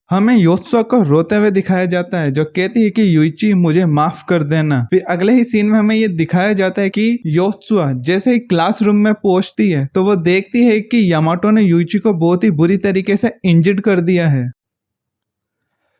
हमें योत्सुआ को रोते हुए दिखाया जाता है जो कहती है कि युइची मुझे माफ कर देना। फिर अगले ही सीन में हमें ये दिखाया जाता है कि योत्सुआ जैसे ही क्लासरूम में पहुंचती है तो वो देखती है कि यामाटो ने युइची को बहुत ही बुरी तरीके से इंजर्ड कर दिया है।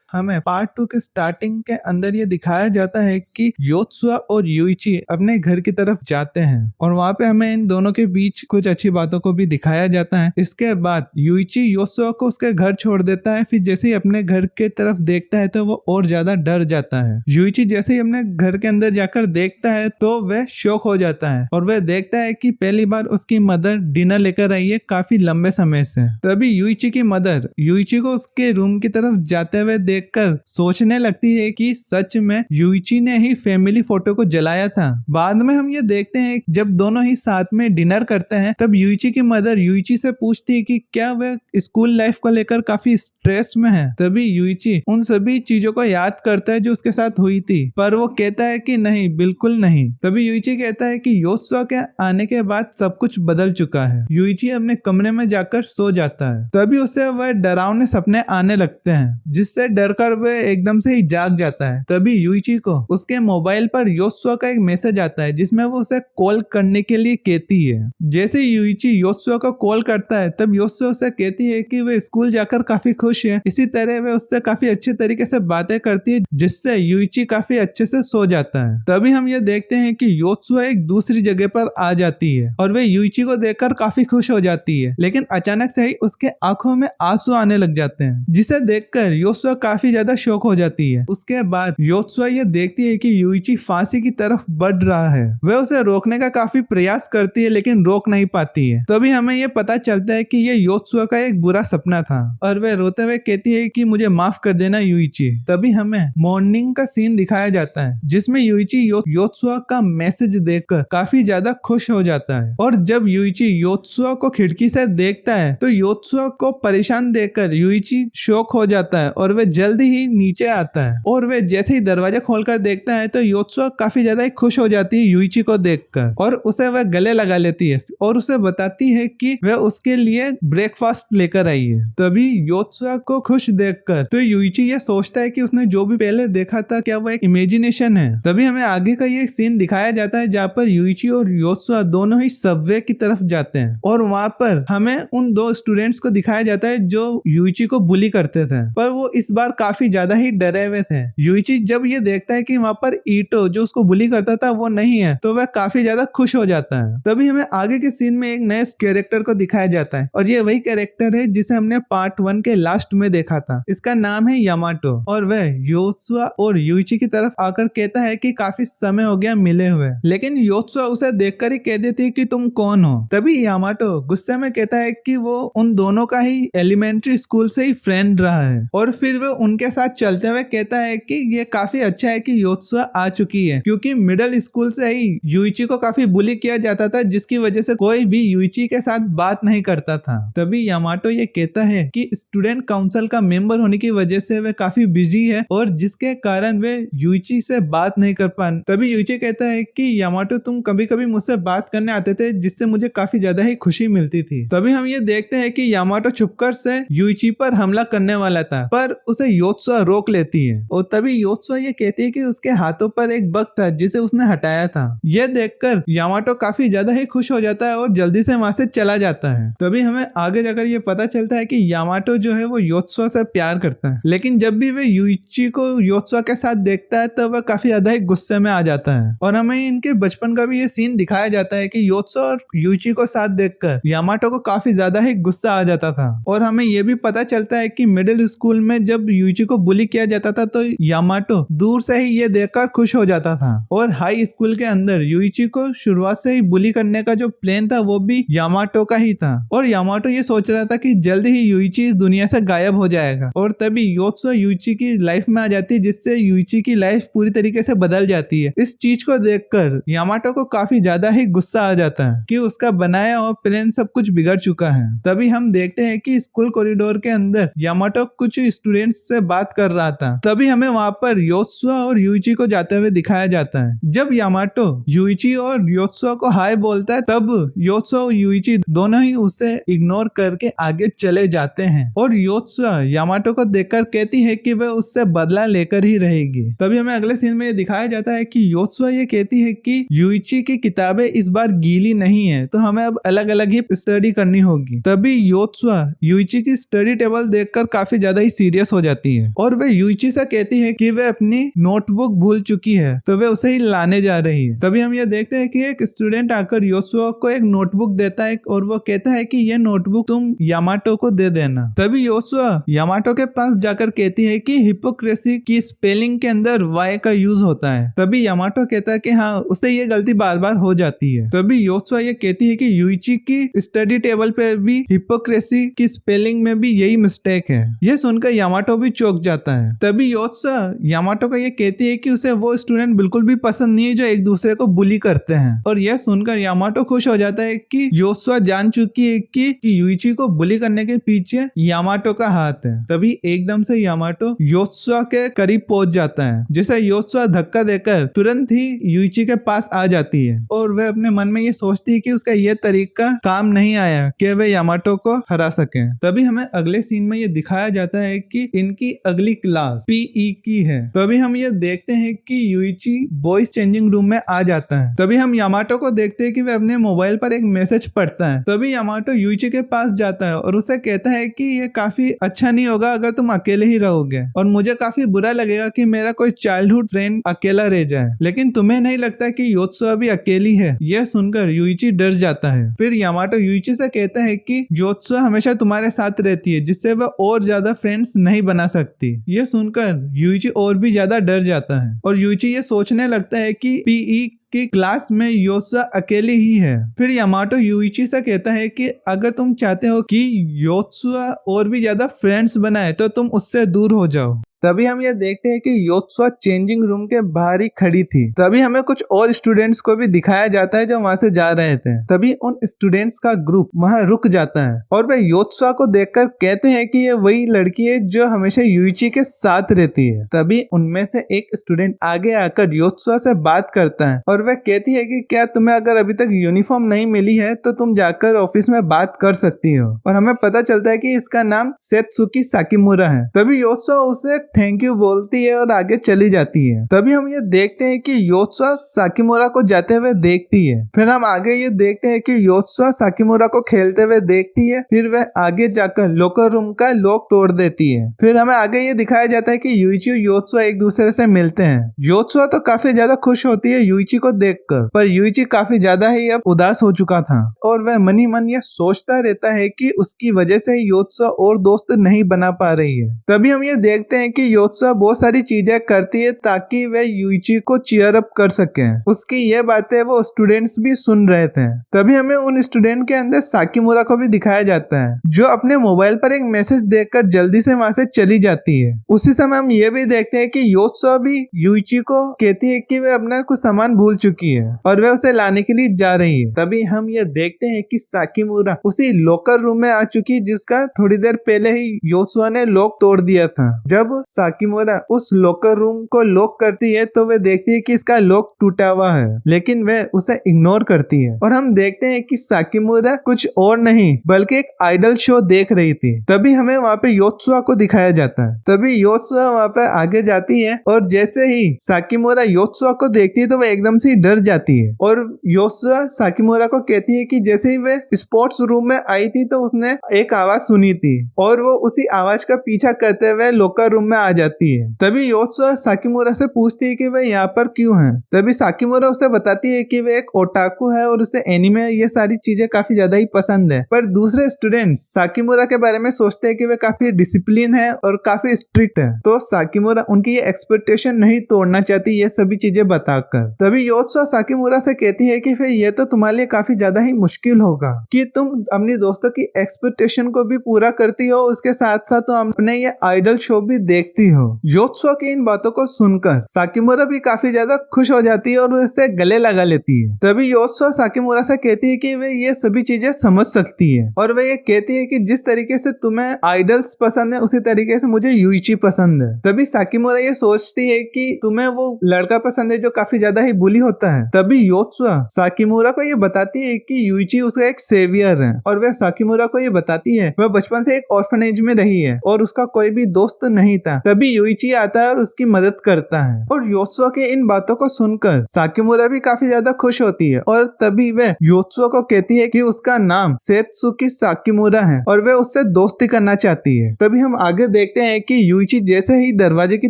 हमें पार्ट 2 के स्टार्टिंग के अंदर ये दिखाया जाता है कि योत्सुआ और युइची अपने घर की तरफ जाते हैं और वहाँ पे हमें इन दोनों के बीच कुछ अच्छी बातों को भी दिखाया जाता है। इसके बाद युइची योत्सुआ को उसके घर छोड़ देता है। फिर जैसे ही अपने घर के तरफ देखता है तो वो और ज्यादा डर जाता है। युइची जैसे ही अपने घर के अंदर जाकर देखता है तो वह शॉक हो जाता है और वह देखता है कि पहली बार उसकी मदर डिनर लेकर आई है काफी लंबे समय से। तभी युइची की मदर युइची को उसके रूम की तरफ जाते हुए देखकर सोचने लगती है कि सच में युइची ने ही फैमिली फोटो को जलाया था। बाद में हम ये देखते हैं जब दोनों ही साथ में डिनर करते हैं तब युइची की मदर युइची से पूछती है कि क्या वह स्कूल लाइफ को लेकर काफी स्ट्रेस में है। तभी युइची उन सभी चीजों को याद करता है जो उसके साथ हुई थी, पर वो कहता है कि नहीं, बिल्कुल नहीं। तभी युइची कहता है कि योत्सुआ के आने के बाद सब कुछ बदल चुका है। युइची अपने कमरे में जाकर सो जाता है। तभी उसे वह डरावने सपने आने लगते हैं जिससे डरकर वह एकदम से ही जाग जाता है। तभी युइची को उसके मोबाइल पर योत्सुआ का एक मैसेज आता है जिसमें वो उसे कॉल करने के लिए कहती है। जैसे युइची योत्सुआ को कॉल करता है तब योत्सुआ उसे कहती है कि वह स्कूल जाकर काफी खुश है। इसी तरह वह उससे काफी अच्छे तरीके से बातें करती है जिससे युइची काफी अच्छे से सो जाता है। तभी हम ये देखते हैं कि योत्सुआ एक दूसरी जगह पर आ जाती है और वह युइची को देखकर काफी खुश हो जाती है, लेकिन अचानक से ही उसके आंखों में आंसू आने लग जाते हैं जिसे देखकर योत्सुआ काफी ज्यादा शॉक हो जाती है। उसके बाद योत्सुआ ये देखती है कि युइची फांसी की तरफ बढ़ रहा है। वह उसे रोकने का काफी प्रयास करती है लेकिन रोक नहीं पाती है। तभी हमें ये पता चलता है कि ये योत्सुआ का एक बुरा सपना था और वह रोते हुए कहती है कि मुझे माफ कर देना युइची। तभी हमें मॉर्निंग का सीन दिखाया जाता है जिसमें युइची योत्सुआ का मैसेज देखकर काफी ज्यादा खुश हो जाता है और जब युइची योत्सुआ को खिड़की से देखता है तो योत्सुआ को परेशान देखकर युइची शॉक हो जाता है और वह जल्दी ही नीचे आता है और वह जैसे ही दरवाजा खोलकर देखता है तो योत्सुआ काफी ज्यादा खुश हो जाती है युइची को देखकर और उसे वह गले लगा लेती है और उसे बताती है कि वह उसके लिए ब्रेकफास्ट लेकर आई है। तभी योत्सुआ को खुश देखकर तो युइची ये सोचता है कि उसने जो भी पहले देखा था क्या वो एक इमेजिनेशन है। तभी हमें आगे का ये सीन दिखाया जाता है जहाँ पर युइची और योत्सुआ दोनों ही सबवे की तरफ जाते हैं और वहाँ पर हमें उन दो स्टूडेंट्स को दिखाया जाता है जो युइची को बुली करते थे, पर वो इस बार काफी ज्यादा ही डरे हुए थे। युइची जब ये देखता है कि वहाँ पर ईटो जो उसको बुली करता था वो नहीं है तो वह काफी ज्यादा खुश हो जाता है। तभी हमें आगे के सीन में एक नए कैरेक्टर को दिखाया जाता है और ये वही कैरेक्टर है जिसे हमने पार्ट 1 के लास्ट में देखा था। इसका नाम है यामाटो और वह योत्सुआ और युइची की तरफ आकर कहता है कि काफी समय हो गया मिले हुए, लेकिन योत्सुआ उसे देखकर ही कह देती है कि तुम कौन हो। तभी यामाटो गुस्से में कहता है कि वो उन दोनों का ही एलिमेंट्री स्कूल से ही फ्रेंड रहा है और फिर वो उनके साथ चलते हुए कहता है कि ये काफी अच्छा है कि योत्सुआ आ चुकी है क्योंकि मिडिल स्कूल से ही युइची को काफी बुली किया जाता था जिसकी वजह से कोई भी युइची के साथ बात नहीं करता था। तभी यामाटो ये कहता है कि स्टूडेंट काउंसिल का मेंबर होने की वजह से वे काफी बिजी है और जिसके कारण वे युइची से बात नहीं कर पाए। तभी युइची कहता है कि यामाटो तुम कभी कभी मुझसे बात करने आते थे जिससे मुझे काफी ज्यादा ही खुशी मिलती थी। तभी हम ये देखते हैं कि यामाटो छुपकर से युइची पर हमला करने वाला था पर उसे योत्सुआ रोक लेती है और तभी योत्सुआ ये कहती है कि उसके हाथों पर एक बग था जिसे उसने हटाया था। यह देखकर यामाटो काफी ज्यादा ही खुश हो जाता है और जल्दी से वहां से चला जाता है। तभी हमें आगे जाकर ये पता चलता है कि यामाटो जो है वो योत्सुआ से प्यार करता है, लेकिन जब भी वे युइची को योत्सुआ के साथ देखता है तो वह काफी ज्यादा ही गुस्से में आ जाता है और हमें इनके बचपन का भी ये सीन दिखाया जाता है कि योत्सुआ और युइची को साथ देखकर यामाटो को काफी ज्यादा ही गुस्सा आ जाता था और हमें ये भी पता चलता है कि मिडिल स्कूल में जब युइची को बुली किया जाता था तो यामाटो दूर से ही ये देखकर खुश हो जाता था और हाई स्कूल के अंदर युइची को शुरुआत से ही बुली करने का जो प्लान था वो भी यामाटो का ही था और यामाटो ये सोच रहा था कि जल्द ही युइची इस दुनिया से गायब हो जाएगा और तभी योत्सुआ युइची की लाइफ में आ जाती है जिससे युइची की लाइफ पूरी तरीके से बदल जाती है। इस चीज को देखकर यामाटो को काफी ज्यादा ही गुस्सा आ जाता है कि उसका बनाया हुआ प्लान सब कुछ बिगड़ चुका है। तभी हम देखते हैं कि स्कूल कॉरिडोर के अंदर यामाटो कुछ स्टूडेंट्स उससे बात कर रहा था। तभी हमें वहाँ पर योत्सुआ और यूइची को जाते हुए दिखाया जाता है। जब यामाटो यूइची और योत्सुआ को हाय बोलता है तब योत्सुआ और यूइची दोनों ही उसे इग्नोर करके आगे चले जाते हैं और योत्सुआ यामाटो को देखकर कहती है कि वह उससे बदला लेकर ही रहेगी। तभी हमें अगले सीन में ये दिखाया जाता है कि योत्सुआ ये कहती है कि यूइची की किताबें इस बार गीली नहीं है, तो हमें अब अलग अलग ही स्टडी करनी होगी। तभी योत्सुआ यूइची की स्टडी टेबल देखकर काफी ज्यादा ही सीरियस हो जाती है और वह यूइची से कहती है कि वह अपनी नोटबुक भूल चुकी है, तो वह उसे ही लाने जा रही है। तभी हम ये देखते हैं कि एक स्टूडेंट आकर योत्सुआ को एक नोटबुक देता है और वो कहता है कि ये नोटबुक तुम यामाटो को दे देना। तभी योत्सुआ यामाटो के पास जाकर कहती है कि हिपोक्रेसी की स्पेलिंग के अंदर वाई का यूज होता है। तभी यामाटो कहता है कि हाँ, उसे ये गलती बार बार हो जाती है। तभी योत्सुआ ये कहती है कि यूइची की स्टडी टेबल पे भी हिपोक्रेसी की स्पेलिंग में भी यही मिस्टेक है। यह सुनकर यामाटो भी चौंक जाता है। तभी योत्सुआ यामाटो को ये कहती है कि उसे वो स्टूडेंट बिल्कुल भी पसंद नहीं है जो एक दूसरे को बुली करते हैं और यह सुनकर यामाटो खुश हो जाता है कि योत्सुआ जान चुकी है कि यूइची को बुली करने के पीछे यामाटो का हाथ है। तभी एकदम से यामाटो योत्सुआ के करीब पहुंच जाता है, जिसे योत्सुआ धक्का देकर तुरंत ही यूइची के पास आ जाती है और वह अपने मन में ये सोचती है कि उसका यह तरीका काम नहीं आया कि वह यामाटो को हरा सके। तभी हमें अगले सीन में ये दिखाया जाता है कि इनकी अगली क्लास पीई की है। तभी हम ये देखते हैं कि यूइची बॉयज चेंजिंग रूम में आ जाता है। तभी हम यामाटो को देखते हैं कि वह अपने मोबाइल पर एक मैसेज पढ़ता है। तभी यामाटो यूइची के पास जाता है और उसे कहता है कि ये काफी अच्छा नहीं होगा अगर तुम अकेले ही रहोगे और मुझे काफी बुरा लगेगा कि मेरा कोई चाइल्डहुड फ्रेंड अकेला रह जाए, लेकिन तुम्हें नहीं लगता कि योत्सुआ भी अकेली है? यह सुनकर यूइची डर जाता है। फिर यामाटो यूइची से कहता है कि योत्सुआ हमेशा तुम्हारे साथ रहती है, जिससे वह और ज्यादा फ्रेंड्स नहीं बना सकती। यह सुनकर यूइची और भी ज्यादा डर जाता है और यूइची ये सोचने लगता है कि पीई की क्लास में योत्सुआ अकेली ही है। फिर यामाटो यूइची से कहता है कि अगर तुम चाहते हो कि योत्सुआ और भी ज्यादा फ्रेंड्स बनाए तो तुम उससे दूर हो जाओ। तभी हम ये देखते हैं कि योत्सुआ चेंजिंग रूम के बाहर ही खड़ी थी। तभी हमें कुछ और स्टूडेंट्स को भी दिखाया जाता है जो वहां से जा रहे थे। तभी उन स्टूडेंट्स का ग्रुप वहां रुक जाता है और वे योत्सुआ को देखकर कहते हैं कि ये वही लड़की है जो हमेशा यूइची के साथ रहती है। तभी उनमें से एक स्टूडेंट आगे आकर योत्सुआ से बात करता है और वह कहती है कि क्या तुम्हें अगर अभी तक यूनिफॉर्म नहीं मिली है तो तुम जाकर ऑफिस में बात कर सकती हो। और हमें पता चलता है कि इसका नाम सेत्सुकी साकिमुरा है। तभी योत्सुआ उसे थैंक यू बोलती है और आगे चली जाती है। तभी हम ये देखते हैं कि योत्सुआ साकिमुरा को जाते हुए देखती है। फिर हम आगे ये देखते हैं कि योत्सुआ साकिमुरा को खेलते हुए देखती है। फिर वह आगे जाकर लॉकर रूम का लॉक तोड़ देती है। फिर हमें आगे ये दिखाया जाता है कि यूइची और योत्सुआ एक दूसरे से मिलते हैं। योत्सुआ तो काफी ज्यादा खुश होती है यूइची को देखकर, पर यूइची काफी ज्यादा ही अब उदास हो चुका था और वह मन ही मन ये सोचता रहता है कि उसकी वजह से योत्सुआ और दोस्त नहीं बना पा रही है। तभी हम ये देखते हैं कि योत्सुआ बहुत सारी चीजें करती है ताकि वह यूइची को चीयर अप कर सके। उसकी ये बातें वो स्टूडेंट्स भी सुन रहे थे। तभी हमें उन स्टूडेंट के अंदर साकिमुरा को भी दिखाया जाता है जो अपने मोबाइल पर एक मैसेज देखकर जल्दी से वहां से चली जाती है। उसी समय हम ये भी देखते हैं कि योत्सुआ भी यूइची को कहती है कि वह अपना कुछ सामान भूल चुकी है और वह उसे लाने के लिए जा रही है। तभी हम ये देखते हैं कि साकिमुरा उसी लॉकर रूम में आ चुकी है जिसका थोड़ी देर पहले ही योत्सुआ ने लॉक तोड़ दिया था। जब साकिमुरा उस लॉकर रूम को लॉक करती है तो वह देखती है कि इसका लॉक टूटा हुआ है, लेकिन वह उसे इग्नोर करती है और हम देखते हैं कि साकिमुरा कुछ और नहीं बल्कि एक आइडल शो देख रही थी। तभी हमें वहाँ पे योत्सुआ को दिखाया जाता है। तभी योत्सुआ वहाँ पे आगे जाती है और जैसे ही साकिमुरा योत्सुआ को देखती है तो वह एकदम से डर जाती है और योत्सुआ साकिमुरा को कहती है कि जैसे ही वह स्पोर्ट्स रूम में आई थी तो उसने एक आवाज सुनी थी और वो उसी आवाज का पीछा करते हुए लॉकर रूम में आ जाती है। तभी योत्सुआ साकिमुरा से पूछती है कि वह यहाँ पर क्यों है। तभी साकिमुरा उसे बताती है कि वह एक ओटाकू है और उसे एनिमे ये सारी चीजें काफी ज्यादा ही पसंद है। पर दूसरे स्टूडेंट्स साकिमुरा के बारे में सोचते हैं कि वह काफी डिसिप्लिन है और काफी स्ट्रिक्ट है, तो साकिमुरा उनकी ये एक्सपेक्टेशन नहीं तोड़ना चाहती ये सभी चीजें बताकर। तभी योत्सुआ साकिमुरा से कहती है कि फिर ये तो तुम्हारे लिए काफी ज्यादा ही मुश्किल होगा कि तुम अपनी दोस्तों की एक्सपेक्टेशन को भी पूरा करती हो, उसके साथ साथ तुम अपने ये आइडल शो भी देख देखती हो। योत्सुआ की इन बातों को सुनकर साकीमुरा भी काफी ज्यादा खुश हो जाती है और उससे गले लगा लेती है। तभी योत्सुआ साकीमुरा से कहती है कि वे ये सभी चीजें समझ सकती है और वे ये कहती है कि जिस तरीके से तुम्हें आइडल्स पसंद है उसी तरीके से मुझे यूइची पसंद है। तभी साकीमुरा ये सोचती है कि तुम्हें वो लड़का पसंद है जो काफी ज्यादा ही बुली होता है। तभी योत्सुआ साकीमुरा को ये बताती है कि यूइची उसका एक सेवियर है और वह साकीमुरा को ये बताती है वह बचपन से एक ऑर्फनेज में रही है और उसका कोई भी दोस्त नहीं था। तभी यूइची आता है और उसकी मदद करता है और योत्सुआ के इन बातों को सुनकर साकीमुरा भी काफी ज्यादा खुश होती है और तभी वह योत्सुआ को कहती है कि उसका नाम सेत्सुकी साकीमुरा है और वह उससे दोस्ती करना चाहती है। तभी हम आगे देखते हैं कि यूइची जैसे ही दरवाजे की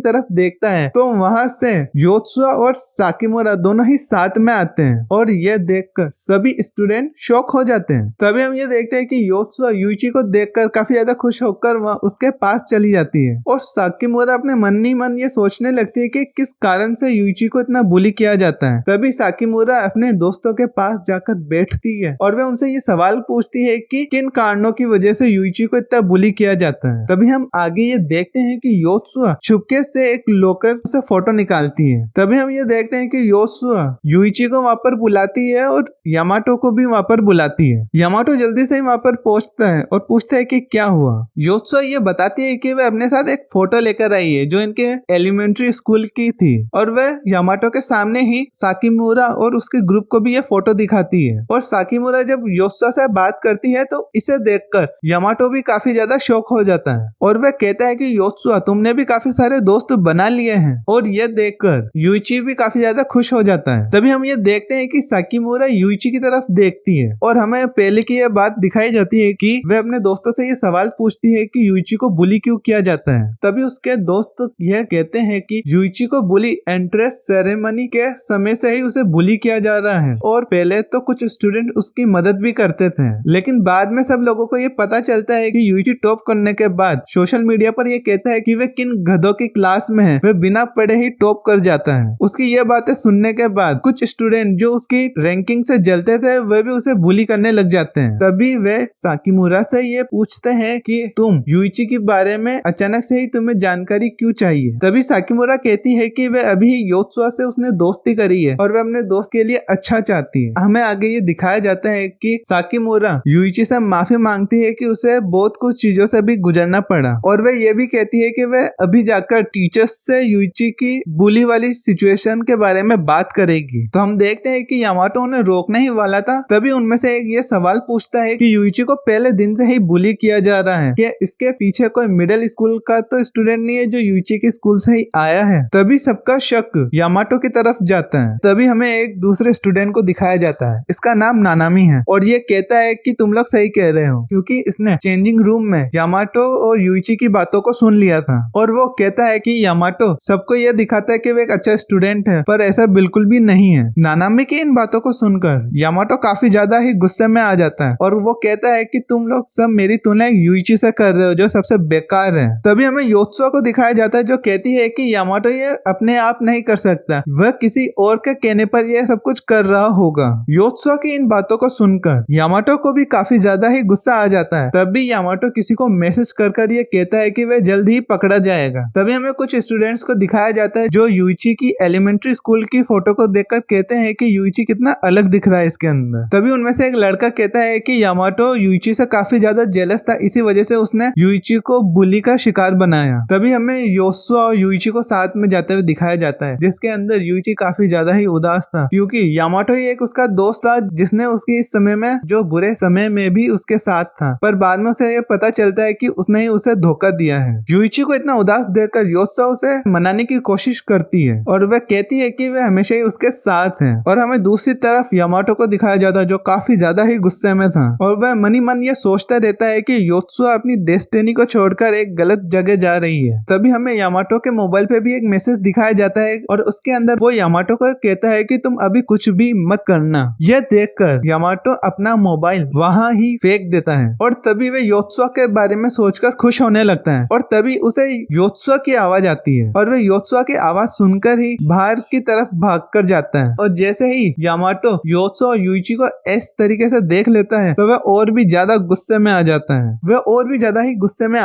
तरफ देखता है तो वहां से योत्सुआ और साकीमुरा दोनों ही साथ में आते हैं और यह देखकर सभी स्टूडेंट शॉक हो जाते हैं। तभी हम ये देखते हैं कि योत्सुआ यूइची को देखकर काफी ज्यादा खुश होकर वह उसके पास चली जाती है और साकीमुरा अपने मन ही मन ये सोचने लगती है कि किस कारण से यूइची को इतना बुली किया जाता है। तभी साकीमुरा अपने दोस्तों के पास जाकर बैठती है और वह उनसे ये सवाल पूछती है कि किन कारणों की वजह से यूइची को इतना बुली किया जाता है। तभी हम आगे ये देखते हैं कि योत्सुआ चुपके से एक लॉकर से फोटो निकालती है। तभी हम ये देखते हैं कि योत्सुआ यूइची को वहां पर बुलाती है और यामाटो को भी वहां पर बुलाती है। यामाटो जल्दी से वहां पर पहुंचता है और पूछता है कि क्या हुआ। योत्सुआ ये बताती है कि वह अपने साथ एक फोटो लेकर आई है जो इनके एलिमेंट्री स्कूल की थी और वह यामाटो के सामने ही साकीमुरा और उसके ग्रुप को भी ये फोटो दिखाती है और साकीमुरा जब योत्सुआ से बात करती है तो इसे देखकर यामाटो भी काफी ज्यादा शॉक हो जाता है और वह कहता है कि योत्सुआ तुमने भी काफी सारे दोस्त बना लिए हैं और यह देखकर यूइची भी काफी ज्यादा खुश हो जाता है। तभी हम ये देखते हैं कि साकीमुरा यूइची की तरफ देखती है और हमें पहले की यह बात दिखाई जाती है कि वह अपने दोस्तों से ये सवाल पूछती है कि यूइची को बुली क्यों किया जाता है। तभी उसके दोस्त यह कहते हैं कि यूइची को बुली एंट्रेंस सेरेमनी के समय से ही उसे बुली किया जा रहा है और पहले तो कुछ स्टूडेंट उसकी मदद भी करते थे लेकिन बाद में सब लोगों को ये पता चलता है कि यूइची टॉप करने के बाद सोशल मीडिया पर ये कहता है कि वह किन गधों की क्लास में है, वह बिना पढ़े ही टॉप कर जाता है। उसकी ये बातें सुनने के बाद कुछ स्टूडेंट जो उसकी रैंकिंग से जलते थे वह भी उसे बुली करने लग जाते हैं। तभी वे साकीमुरा से ये पूछते हैं कि तुम यूइची के बारे में अचानक से ही तुम्हें जानकारी क्यों चाहिए। तभी साकीमुरा कहती है कि वह अभी योत्सुआ से उसने दोस्ती करी है और वह अपने दोस्त के लिए अच्छा चाहती है। हमें आगे ये दिखाया जाता है कि साकीमुरा यूइची से माफी मांगती है कि उसे बहुत कुछ चीजों से भी गुजरना पड़ा और वह ये भी कहती है कि वह अभी जाकर टीचर्स से यूइची की बुली वाली सिचुएशन के बारे में बात करेगी। तो हम देखते हैं कि यामाटो उन्हें रोकने ही वाला था तभी उनमें से एक ये सवाल पूछता है कि यूइची को पहले दिन से ही बुली किया जा रहा है, क्या इसके पीछे कोई मिडिल स्कूल का तो स्टूडेंट नहीं है जो यूइची के स्कूल से ही आया है। तभी सबका शक यामाटो की तरफ जाता है। तभी हमें एक दूसरे स्टूडेंट को दिखाया जाता है, इसका नाम नानामी है और ये कहता है कि तुम लोग सही कह रहे हो क्योंकि इसने चेंजिंग रूम में यामाटो और यूइची की बातों को सुन लिया था और वो कहता है कि यामाटो सबको ये दिखाता है कि वो एक अच्छा स्टूडेंट है पर ऐसा बिल्कुल भी नहीं है। नानामी की इन बातों को सुनकर यामाटो काफी ज्यादा ही गुस्से में आ जाता है और वो कहता है कि तुम लोग सब मेरी तुलना यूइची से कर रहे हो जो सबसे बेकार है। तभी हमें योत्सुआ को दिखाया जाता है जो कहती है कि यामाटो ये अपने आप नहीं कर सकता, वह किसी और के कहने पर यह सब कुछ कर रहा होगा। योत्सुआ की इन बातों को सुनकर यामाटो को भी काफी ज्यादा ही गुस्सा आ जाता है। तभी यामाटो किसी को मैसेज कर ये कहता है कि वह जल्द ही पकड़ा जाएगा। तभी हमें कुछ स्टूडेंट्स को दिखाया जाता है जो यूइची की एलिमेंट्री स्कूल की फोटो को देखकर कहते हैं कि यूइची कितना अलग दिख रहा है इसके अंदर। तभी उनमें से एक लड़का कहता है कि यामाटो यूइची से काफी ज्यादा जेलस था, इसी वजह से उसने यूइची को बुली का शिकार बनाया। तभी हमें योत्सुआ और यूइची को साथ में जाते हुए दिखाया जाता है जिसके अंदर यूइची काफी ज्यादा ही उदास था क्योंकि यामाटो ही एक उसका दोस्त था जिसने उसके इस समय में जो बुरे समय में भी उसके साथ था, पर बाद में उसे ये पता चलता है कि उसने ही उसे धोखा दिया है। यूइची को इतना उदास देखकर योत्सुआ उसे मनाने की कोशिश करती है और वह कहती है कि वह हमेशा ही उसके साथ है और हमें दूसरी तरफ यामाटो को दिखाया जाता है जो काफी ज्यादा ही गुस्से में था और वह मनी मन ये सोचता रहता है कि योत्सुआ अपनी डेस्टिनी को छोड़कर एक गलत जगह जा रही है। तभी हमें यामाटो के मोबाइल पे भी एक मैसेज दिखाया जाता है और उसके अंदर वो यामाटो को कहता है कि तुम अभी कुछ भी मत करना। यह देखकर यामाटो अपना मोबाइल वहां ही फेंक देता है और तभी वह योत्सुआ के बारे में सोचकर खुश होने लगता है और तभी उसे योत्सुआ की आवाज आती है और वह योत्सुआ की आवाज सुनकर ही बाहर की तरफ भागकर जाता है और जैसे ही यामाटो योत्सुआ और यूइची को इस तरीके से देख लेता है तो वह और भी ज्यादा गुस्से में आ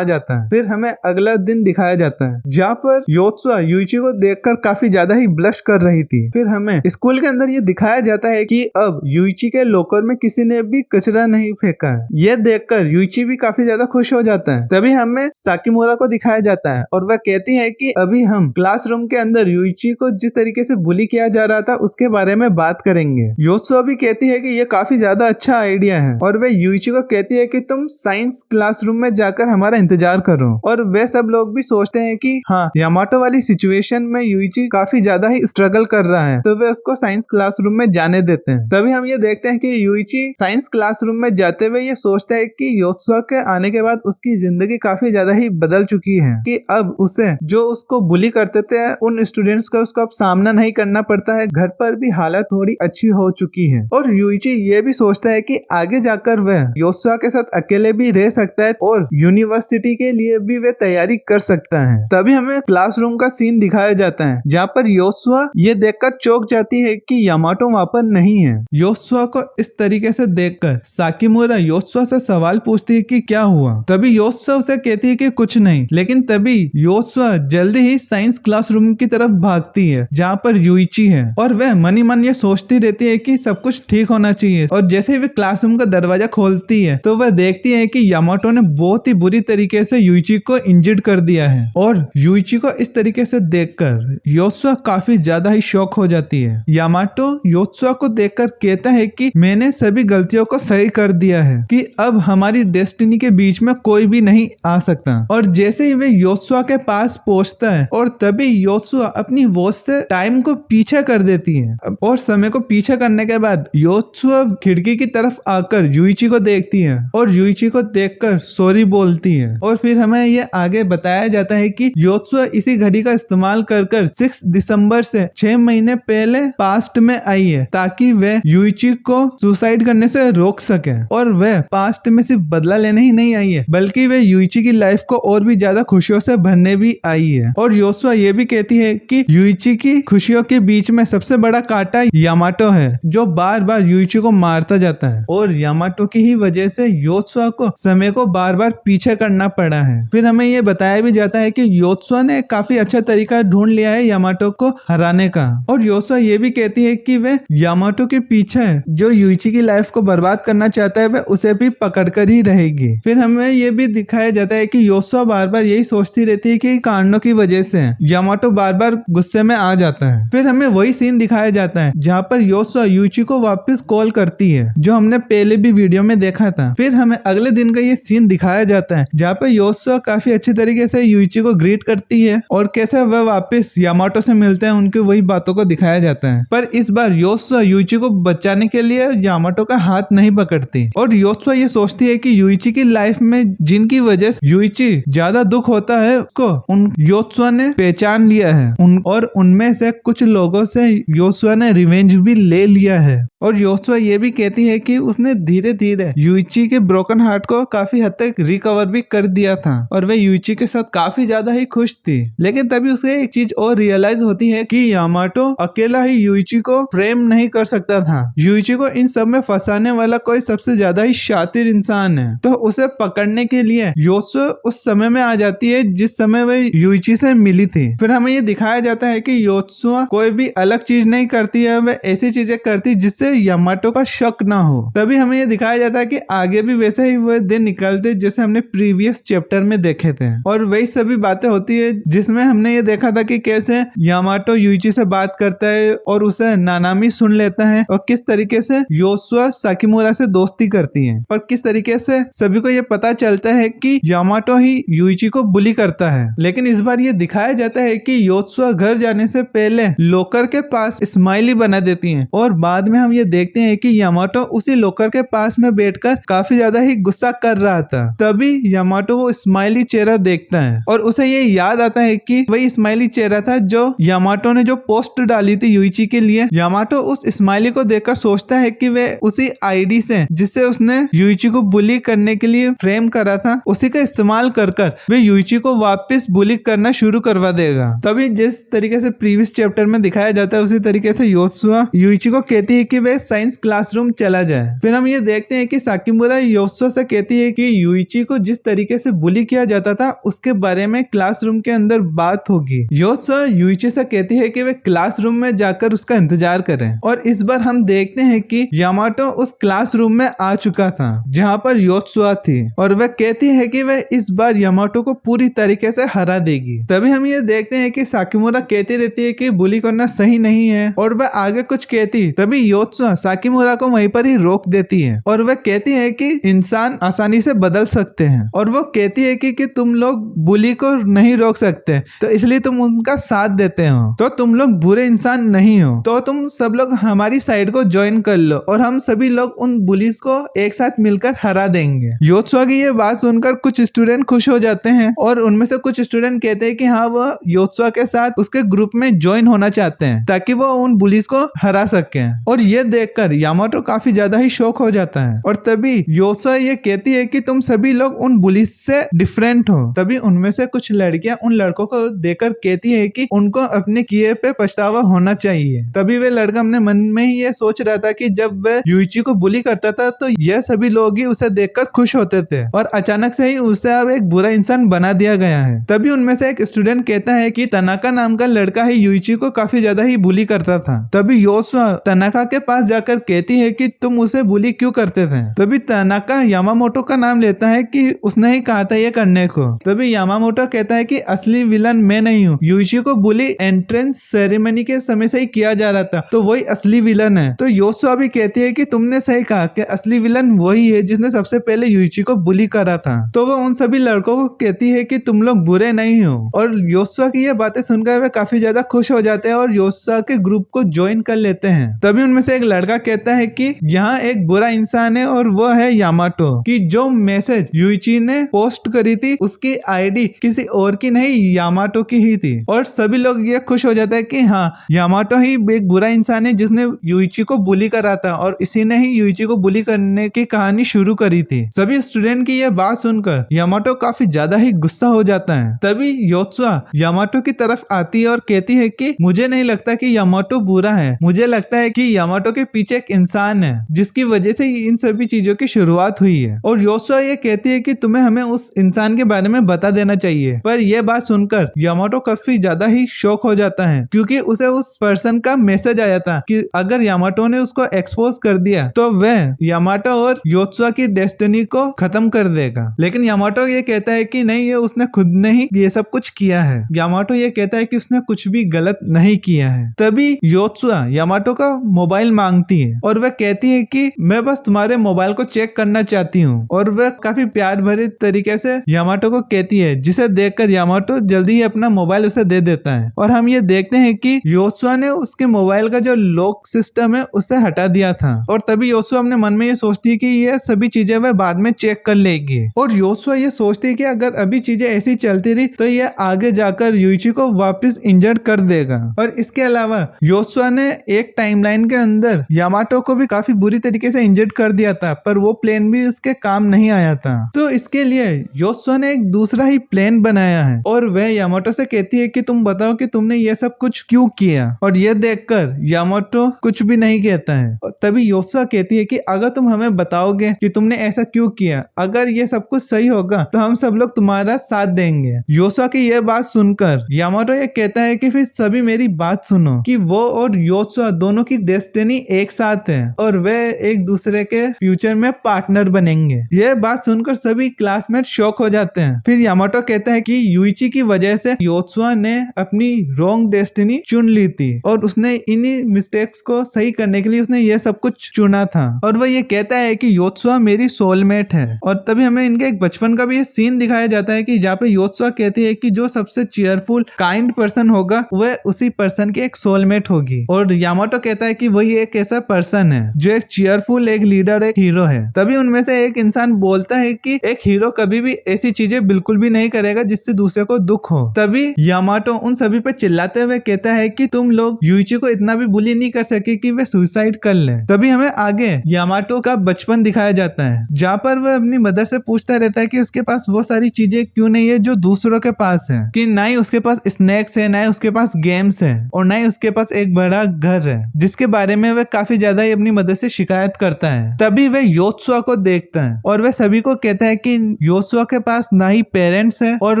जाता है। फिर हमें अगला दिन दिखाया जाता है जहाँ पर योत्सुआ यूइची को देखकर काफी ज्यादा ही ब्लश कर रही थी। फिर हमें स्कूल के अंदर ये दिखाया जाता है कि अब यूइची के लॉकर में किसी ने भी कचरा नहीं फेंका है। यह देखकर यूइची भी काफी ज्यादा खुश हो जाता है। तभी हमें साकीमोरा को दिखाया जाता है और वह कहती है कि अभी हम क्लासरूम के अंदर यूइची को जिस तरीके से बुली किया जा रहा था उसके बारे में बात करेंगे। योत्सुआ भी कहती है कि यह काफी ज्यादा अच्छा आइडिया है और वह यूइची को कहती है कि तुम साइंस क्लासरूम में जाकर हमारा इंतजार करो। और वे सब लोग भी सोचते हैं कि हाँ, यामाटो वाली सिचुएशन में यूइची काफी ज्यादा ही स्ट्रगल कर रहा है, तो वे उसको साइंस क्लासरूम में जाने देते हैं। तभी हम ये देखते हैं कि यूइची साइंस क्लासरूम में जाते हुए ये सोचता है कि योत्सुआ के आने के बाद उसकी जिंदगी काफी ज्यादा ही बदल चुकी है, कि अब उसे जो उसको बुली करते थे उन स्टूडेंट्स का उसको अब सामना नहीं करना पड़ता है, घर पर भी हालत थोड़ी अच्छी हो चुकी है। और यूइची ये भी सोचता है कि आगे जाकर वह योत्सुआ के साथ अकेले भी रह सकता है और यूनिवर्सिटी के लिए भी वह तैयारी कर सकता है। तभी हमें क्लासरूम का सीन दिखाया जाता है जहाँ पर योत्सुआ ये देखकर चौंक जाती है कि यामाटो वहाँ पर नहीं है। योत्सुआ को इस तरीके से देखकर साकीमोरा योत्सुआ से सवाल पूछती है कि क्या हुआ। तभी योत्सुआ उसे कहती है कि कुछ नहीं, लेकिन तभी योत्सुआ जल्दी ही साइंस क्लासरूम की तरफ भागती है जहाँ पर यूइची है और वह मनी मन ये सोचती रहती है कि सब कुछ ठीक होना चाहिए। और जैसे ही वह क्लासरूम का दरवाजा खोलती है तो वह देखती है कि यामाटो ने बहुत ही बुरी तरीके से यूइची को इंजर्ड कर दिया है। और यूइची को इस तरीके से देखकर योत्सुआ काफी ज्यादा ही शॉक हो जाती है। यामाटो योत्सुआ को देखकर कहता है कि मैंने सभी गलतियों को सही कर दिया है, कि अब हमारी डेस्टिनी के बीच में कोई भी नहीं आ सकता। और जैसे ही वे योत्सुआ के पास पहुंचता है और तभी योत्सुआ अपनी वॉच से टाइम को पीछे कर देती है और समय को पीछे करने के बाद योत्सुआ खिड़की की तरफ आकर यूइची को देखती है और यूइची को देखकर सॉरी बोलती है। और फिर हमें ये आगे बताया जाता है कि योत्सुआ इसी घड़ी का इस्तेमाल कर 6 दिसंबर से 6 महीने पहले पास्ट में आई है ताकि वह यूइची को सुसाइड करने से रोक सके। और वह पास्ट में सिर्फ बदला लेने ही नहीं आई है बल्कि वह यूइची की लाइफ को और भी ज्यादा खुशियों से भरने भी आई है। और योत्सुआ ये भी कहती है कि यूइची की खुशियों के बीच में सबसे बड़ा कांटा यामाटो है जो बार बार यूइची को मारता जाता है और यामाटो की ही वजह से योत्सुआ को समय को बार बार पीछे करना पड़ा है। फिर हमें ये बताया भी जाता है कि योत्सुआ ने काफी अच्छा तरीका ढूंढ लिया है यामाटो को हराने का। और योत्सुआ ये भी कहती है कि वह यामाटो के पीछे जो यूइची की लाइफ को बर्बाद करना चाहता है वह उसे भी पकड़ कर ही रहेगी। फिर हमें ये भी दिखाया जाता है कि योत्सुआ बार बार यही सोचती रहती है कि कारणों की वजह से यामाटो बार बार गुस्से में आ जाता है। फिर हमें वही सीन दिखाया जाता है जहाँ पर योत्सुआ यूइची को वापस कॉल करती है जो हमने पहले भी वीडियो में देखा था। फिर हमें अगले दिन का ये सीन दिखाया जाता है जहाँ पर योत्सुआ काफी अच्छी तरीके से यूइची को ग्रीट करती है और कैसे वह वापस यामाटो से मिलते हैं, उनकी वही बातों को दिखाया जाता है। पर इस बार योत्सुआ यूइची को बचाने के लिए यामाटो का हाथ नहीं पकड़ती और योत्सुआ ये सोचती है कि यूइची की लाइफ में जिनकी वजह से यूइची ज्यादा दुख होता है उसको उन योत्सुआ ने पहचान लिया है और उनमें से कुछ लोगों से योत्सुआ ने रिवेंज भी ले लिया है। और योत्सुआ ये भी कहती है कि उसने धीरे धीरे यूइची के ब्रोकन हार्ट को काफी हद तक रिकवर भी कर दिया था और वह यूइची के साथ काफी ज्यादा ही खुश थी। लेकिन तभी उसे एक चीज और रियलाइज होती है कि यामाटो अकेला ही यूइची को फ्रेम नहीं कर सकता था। यूइची को इन सब में फंसाने वाला कोई सबसे ज्यादा ही शातिर इंसान है। तो उसे पकड़ने के लिए योत्सुआ उस समय में आ जाती है जिस समय वह यूइची से मिली थी। फिर हमें ये दिखाया जाता है कि योत्सुआ कोई भी अलग चीज नहीं करती है, वह ऐसी चीजें करती जिससे यामाटो का शक ना हो। तभी हमें ये दिखाया जाता है कि आगे भी वैसे ही वह दिन निकलते जैसे हमने प्रीवियस चैप्टर में देखे थे और वही सभी बातें होती है जिसमें हमने ये देखा था कि कैसे यामाटो यूइची से बात करता है और उसे नानामी सुन लेता है और किस तरीके से योत्सुआ साकीमोरा से दोस्ती करती है और किस तरीके से सभी को ये पता चलता है कि यामाटो ही यूइची को बुली करता है। लेकिन इस बार ये दिखाया जाता है कि योत्सुआ घर जाने से पहले लॉकर के पास स्माइली बना देती है और बाद में हम ये देखते हैं कि यामाटो उसी लॉकर के पास में बैठकर काफी ज्यादा ही गुस्सा कर रहा था। तभी यामाटो वो स्माइली चेहरा देखता है और उसे ये याद आता है कि वही स्माइली चेहरा था जो यामाटो ने जो पोस्ट डाली थी यूइची के लिए। यामाटो उस स्माइली को देखकर सोचता है कि वह उसी आईडी से जिससे उसने यूइची को बुली करने के लिए फ्रेम करा था उसी का इस्तेमाल कर वे यूइची को वापस बुली करना शुरू करवा देगा। तभी जिस तरीके से प्रीवियस चैप्टर में दिखाया जाता है उसी तरीके से योत्सुआ यूइची को कहती है कि वह साइंस क्लासरूम चला जाए। फिर हम ये देखते हैं कि साकीमोरा योत्सुआ से कहती है कि यूइची को जिस तरीके से बुली किया जाता था उसके बारे में क्लासरूम के अंदर बात होगी। योत्सुआ यूइची से कहती है कि वे क्लासरूम में जाकर उसका इंतजार करें और इस बार हम देखते हैं कि यामाटो उस क्लासरूम में आ चुका था जहाँ पर योत्सुआ थी और वह कहती है कि वह इस बार यामाटो को पूरी तरीके से हरा देगी। तभी हम ये देखते हैं कि साकीमुरा कहती रहती है कि बुली करना सही नहीं है और वह आगे कुछ कहती, तभी योत्सुआ साकीमुरा को वहीं पर ही रोक देती है और वह कहती है कि इंसान आसानी से बदल सकते हैं और वो कहती है कि तुम लोग बुली को नहीं रोक सकते तो इसलिए तुम उनका साथ देते हो, तो तुम लोग बुरे इंसान नहीं हो, तो तुम सब लोग हमारी साइड को ज्वाइन कर लो और हम सभी लोग उन बुलीज को एक साथ मिलकर हरा देंगे। योत्सुआ की ये बात सुनकर कुछ स्टूडेंट खुश हो जाते हैं और उनमें से कुछ स्टूडेंट कहते हैं कि हाँ वो योत्सुआ के साथ उसके ग्रुप में ज्वाइन होना चाहते हैं ताकि वो उन बुलीज को हरा सके और ये देखकर यामाटो काफी ज्यादा ही शौक हो जाता है और तभी योत्सुआ ये कहती है कि तुम सभी लोग उन बुलीज से डिफरेंट हो। तभी उनमें से कुछ लड़कियां उन लड़कों को देखकर कहती है कि उनको अपने किए पे पछतावा होना चाहिए। तभी वे लड़का अपने मन में ही ये सोच रहा था कि जब वह यूइची को बुली करता था तो यह सभी लोग ही उसे देखकर खुश होते थे और अचानक से ही उसे अब एक बुरा इंसान बना दिया गया है। तभी उनमें से एक स्टूडेंट कहता है कि तनाका नाम का लड़का ही यूइची को काफी ज्यादा ही बुली करता था। तभी योत्सुआ तनाका के पास जाकर कहती है कि तुम उसे बुली क्यों करते थे। तभी तनाका यामामोटो का नाम लेता है कि उसने ही कहा था ये करने को। तभी यामामोटो कहता है कि असली विलन मैं नहीं हूँ, यूइची को बुली एंट्रेंस सेरेमनी के समय से ही किया जा रहा था तो वही असली विलन है। तो योत्सुआ भी कहती है कि तुमने सही कहा कि असली विलन वही है जिसने सबसे पहले यूइची को बुली करा था। तो वो उन सभी लड़कों को कहती है कि तुम लोग बुरे नहीं हो और योत्सुआ की ये बातें सुनकर वे काफी ज्यादा खुश हो जाते हैं और योत्सुआ के ग्रुप को ज्वाइन कर लेते हैं। तभी उनमें से एक लड़का कहता है कि यहाँ एक बुरा इंसान है और वो है यामाटो, कि जो मैसेज यूइची ने पोस्ट करी थी उसकी आईडी किसी और की नहीं यामाटो की ही थी और सभी लोग ये खुश हो जाता है कि हाँ यामाटो ही एक बुरा इंसान है जिसने यूइची को बुली करा था और इसी ने ही यूइची को बुली करने की कहानी शुरू करी थी। सभी स्टूडेंट की यह बात सुनकर यामाटो काफी ज्यादा ही गुस्सा हो जाता है। तभी योत्सुआ यामाटो की तरफ आती है और कहती है कि मुझे नहीं लगता कि यामाटो बुरा है, मुझे लगता है कि यामाटो के पीछे एक इंसान है जिसकी वजह से इन सभी चीजों की शुरुआत हुई है। और योत्सुआ ये कहती है कि तुम्हें हमें उस इंसान के बारे में बता देना चाहिए। पर यह बात सुनकर यामाटो काफी ज्यादा ही शॉक हो जाता है क्योंकि उसे उस पर्सन का मैसेज आया था कि अगर यामाटो ने उसको एक्सपोज कर दिया तो वह यामाटो और योत्सुआ की डेस्टिनी को खत्म कर देगा। लेकिन यामाटो ये कहता है कि नहीं, ये उसने खुद ने ही ये सब कुछ किया है। यामाटो ये कहता है कि उसने कुछ भी गलत नहीं किया है। तभी योत्सुआ यामाटो का मोबाइल मांगती है और वह कहती है कि मैं बस तुम्हारे मोबाइल को चेक करना चाहती हूँ और वह काफी प्यार भरे तरीके से यामाटो को कहती है, जिसे देखकर यामाटो जल्दी ही अपना मोबाइल उसे दे देता है और हम ये देखते हैं कि योत्सुआ ने उसके मोबाइल का जो लॉक सिस्टम है उसे हटा दिया था और तभी योत्सुआ अपने मन में ये सोचती है कि ये सभी चीजें वह बाद में चेक कर लेगी और योत्सुआ ये सोचती है कि अगर अभी चीजें ऐसी चलती रही तो ये आगे जाकर यूइची को वापस इंजर्ड कर देगा। और इसके अलावा योत्सुआ ने एक टाइमलाइन के अंदर यामाटो को भी काफी बुरी तरीके से इंजर्ड कर दिया था पर वो प्लेन भी उसके काम नहीं आया था। तो इसके लिए योत्सुआ ने एक दूसरा ही प्लेन बनाया है और वह यामाटो से कहती है कि तुम बताओ कि तुमने ये सब कुछ क्यों किया। और यह देखकर यामाटो कुछ भी नहीं कहता है। तभी योत्सुआ कहती है कि अगर तुम हमें बताओगे कि तुमने ऐसा क्यों किया, अगर ये सब कुछ सही होगा तो हम सब लोग तुम्हारा साथ देंगे। योत्सुआ की यह बात सुनकर यामाटो ये कहता है कि फिर सभी मेरी बात सुनो कि वो और योत्सुआ दोनों की डेस्टिनी एक साथ है और वे एक दूसरे के फ्यूचर में पार्टनर बनेंगे। यह बात सुनकर सभी क्लासमेट शॉक हो जाते हैं। फिर यामाटो कहता है कि यूइची की वजह से योत्सुआ ने अपनी रॉन्ग डेस्टिनी चुन ली थी और उसने इन्हीं मिस्टेक्स को सही करने के लिए उसने ये सब कुछ चुना था। और वह ये कहता है कि योत्सुआ मेरी सोलमेट है। और तभी हमें इनके एक बचपन का भी ये सीन दिखाया जाता है कि जहाँ पे योत्सुआ कहती है कि जो सबसे चीयरफुल काइंड पर्सन होगा वह उसी पर्सन की एक सोलमेट होगी और यामाटो कहता है कि वही एक ऐसा पर्सन है जो एक चीयरफुल, एक लीडर, एक हीरो है। तभी उनमें से एक इंसान बोलता है कि एक हीरो कभी भी ऐसी चीजें बिल्कुल भी नहीं करेगा जिससे दूसरे को दुख हो। तभी यामाटो उन सभी पे चिल्लाते हुए कहता है कि तुम लोग यूइची को इतना भी बुली नहीं कर सके कि वे सुसाइड कर ले। तभी हमें आगे यामाटो का बचपन दिखाया जाता है जहाँ पर वह अपनी मदर से पूछता रहता है कि उसके पास वो सारी चीजें क्यों नहीं है जो दूसरों के पास है, कि ना ही उसके पास स्नैक्स है, ना ही उसके पास गेम्स है और ना ही उसके पास एक बड़ा घर है, जिसके बारे में वह काफी ज्यादा ही अपनी मदर से शिकायत करता है। तभी वह योत्सुआ को देखता है और वह सभी को कहता है कि योत्सुआ के पास ना ही पेरेंट्स है और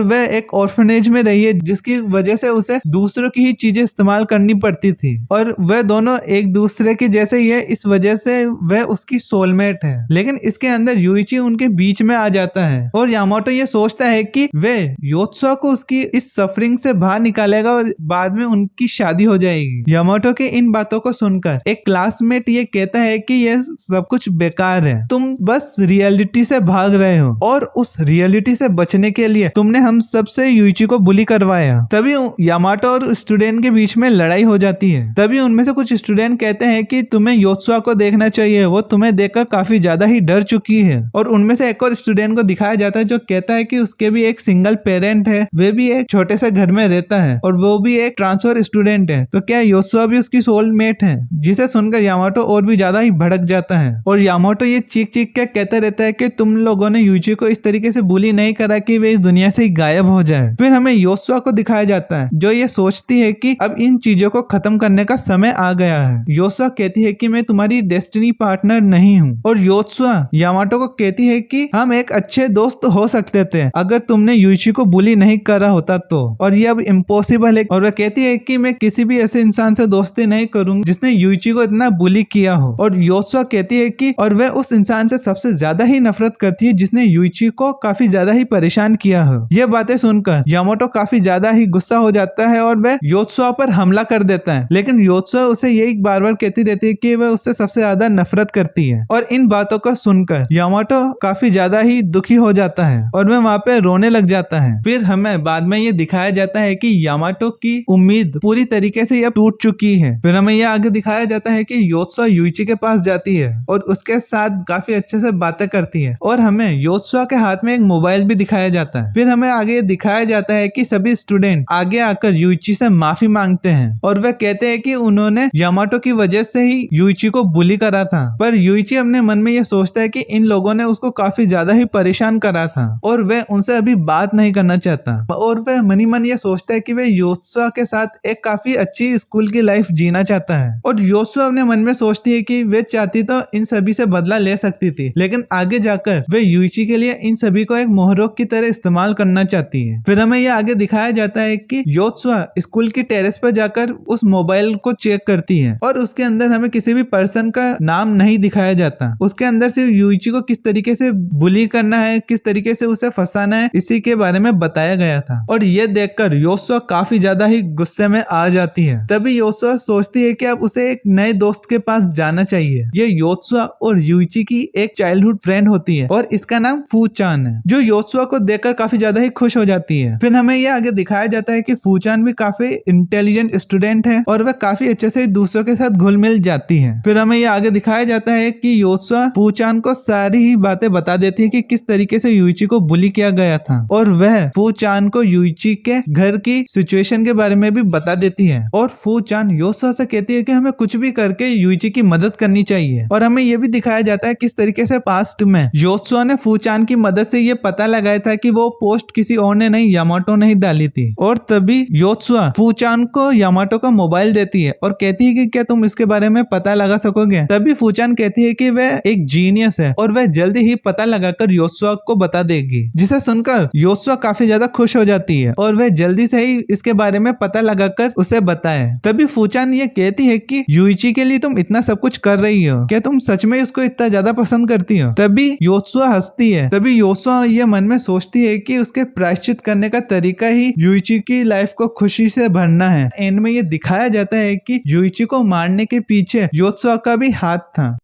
वह एक ऑर्फनेज में रही है, जिसकी वजह से उसे दूसरों की ही चीजें इस्तेमाल करनी पड़ती थी और वह दोनों एक दूसरे के जैसे ही है, इस वजह से वह उसकी सोलमेट है। लेकिन इसके अंदर यूइची उनके बीच में आ जाता है और यामाटो ये सोचता है कि वह योत्सुआ को उसकी इस सफरिंग से बाहर निकालेगा और बाद में उनकी शादी हो जाएगी। यामाटो के इन बातों को सुनकर एक क्लासमेट ये कहता है कि यह सब कुछ बेकार है, तुम बस रियलिटी से भाग रहे हो और उस रियलिटी से बचने के लिए तुमने हम सबसे यूइची को बुली करवाया। तभी यामाटो और स्टूडेंट के बीच में लड़ाई हो जाती है। तभी उनमें से कुछ स्टूडेंट कहते हैं कि तुम्हें योत्सुआ को देखना चाहिए, वो तुम्हें देखकर काफी ज्यादा ही डर चुकी है। और उनमें से एक और स्टूडेंट को दिखाया जाता है जो कहता है कि उसके भी एक सिंगल पेरेंट है, वे भी एक छोटे से घर में रहता है और वो भी एक ट्रांसफर स्टूडेंट है, तो क्या योत्सुआ भी उसकी सोलमेट है? जिसे सुनकर यामाटो और भी ज्यादा ही भड़क जाता है और यामाटो ये चीख चीख के कहता रहता है कि तुम लोगों ने यूइची को इस तरीके से बुली नहीं करा कि वे इस दुनिया से गायब हो जाए। फिर हमें योत्सुआ को दिखाया जाता है जो ये सोचती है कि अब इन चीजों को खत्म करने का समय आ गया है। योत्सुआ कहती है कि मैं तुम्हारी डेस्टिनी पार्टनर नहीं हूँ और योत्सुआ यामाटो को कहती है कि हम एक अच्छे दोस्त हो सकते थे अगर तुमने यूइची को बुली नहीं करा होता तो, और ये अब इम्पॉसिबल है। और वह कहती है कि मैं किसी भी ऐसे इंसान से दोस्ती नहीं करूंगी जिसने यूइची को इतना बुली किया हो। और योत्सुआ कहती है कि और वह उस इंसान से सबसे ज्यादा ही नफरत करती है जिसने यूइची को काफी ज्यादा ही परेशान किया हो। ये बातें सुनकर यामाटो काफी ज्यादा ही गुस्सा हो जाता है और वह योत्सुआ पर हमला कर देता है, लेकिन योत्सुआ उसे यही बार बार कहती रहती है कि वह उससे सबसे ज्यादा नफरत करती है। और इन बातों को सुनकर यामाटो काफी ज्यादा ही दुखी हो जाता है और वह वहाँ पे रोने लग जाता है। फिर हमें बाद में ये दिखाया जाता है कि यामाटो की उम्मीद पूरी तरीके से यह टूट चुकी है। फिर हमें यह आगे दिखाया जाता है कि योत्सुआ यूइची के पास जाती है और उसके साथ काफी अच्छे से बातें करती है और हमें योत्सुआ के हाथ में एक मोबाइल भी दिखाया जाता है। फिर हमें आगे दिखाया जाता है कि सभी स्टूडेंट आगे आकर यूइची से माफी मांगते हैं और वह कहते हैं कि उन्होंने यामाटो की वजह से ही यूइची को बुली करा था। पर यूइची अपने मन में यह सोचता है कि इन लोगों ने उसको काफी ज्यादा ही परेशान करा था और वह उनसे अभी बात नहीं करना चाहता और वह मनी मन ये सोचता है कि वह योत्सुआ के साथ एक काफी अच्छी स्कूल की लाइफ जीना चाहता है। और योत्सुआ अपने मन में सोचती है कि वह चाहती तो इन सभी से बदला ले सकती थी, लेकिन आगे जाकर वह यूइची के लिए इन सभी को एक मोहरोक की तरह इस्तेमाल करना चाहती है। फिर हमें यह आगे दिखाया जाता है कि योत्सुआ स्कूल की टेरेस पर जाकर उस मोबाइल को चेक करती है और उसके अंदर हमें किसी भी पर्सन का नाम नहीं दिखाया जाता। उसके अंदर सिर्फ यूइची को किस तरीके से बुली करना है, किस तरीके से उसे फंसाना है, इसी के बारे में बताया गया था। और ये देखकर योत्सुआ काफी ज्यादा ही गुस्से में आ जाती है। तभी योत्सुआ सोचती है कि अब उसे एक नए दोस्त के पास जाना चाहिए। ये योत्सुआ और यूइची की एक चाइल्डहुड फ्रेंड होती है और इसका नाम फूचान है, जो योत्सुआ को देखकर काफी ज्यादा ही खुश हो जाती है। फिर हमें यह आगे दिखाया जाता है कि फूचान भी काफी इंटेलिजेंट स्टूडेंट है और वह काफी अच्छे से दूसरों के साथ घुल मिल जाती है। फिर हमें यह आगे दिखाया जाता है कि योत्सुआ फूचान को सारी ही बातें बता देती है कि किस तरीके से यूइची को बुली किया गया था और वह फूचान को यूइची के घर की सिचुएशन के बारे में भी बता देती है। और फूचान योत्सुआ से कहती है कि हमें कुछ भी करके यूइची की मदद करनी चाहिए। और हमें यह भी दिखाया जाता है किस तरीके से पास्ट में योत्सुआ ने फूचान की मदद से ये पता लगाया था कि वो पोस्ट किसी और ने नहीं, यामाटो ने ही डाली थी। और तभी योत्सुआ फूचान को यामाटो का मोबाइल देती है और कहती है कि क्या तुम इसके बारे में पता लगा सकोगे। तभी फूचान कहती है कि वह एक जीनियस है और वह जल्दी ही पता लगाकर योत्सुआ को बता देगी, जिसे सुनकर योत्सुआ काफी ज्यादा खुश हो जाती है और वह जल्दी से ही इसके बारे में पता लगाकर उसे बताए। तभी फूचान ये कहती है कि यूइची के लिए तुम इतना सब कुछ कर रही हो, क्या तुम सच में उसको इतना ज्यादा पसंद करती हो। तभी योत्सुआ हंसती है। तभी योत्सुआ ये मन में सोचती है कि उसके प्रायश्चित करने का तरीका ही यूइची की लाइफ को खुशी से भरना है। एंड में ये दिखाया जाता है कि यूइची को मारने के पीछे योत्सुआ का भी हाथ था।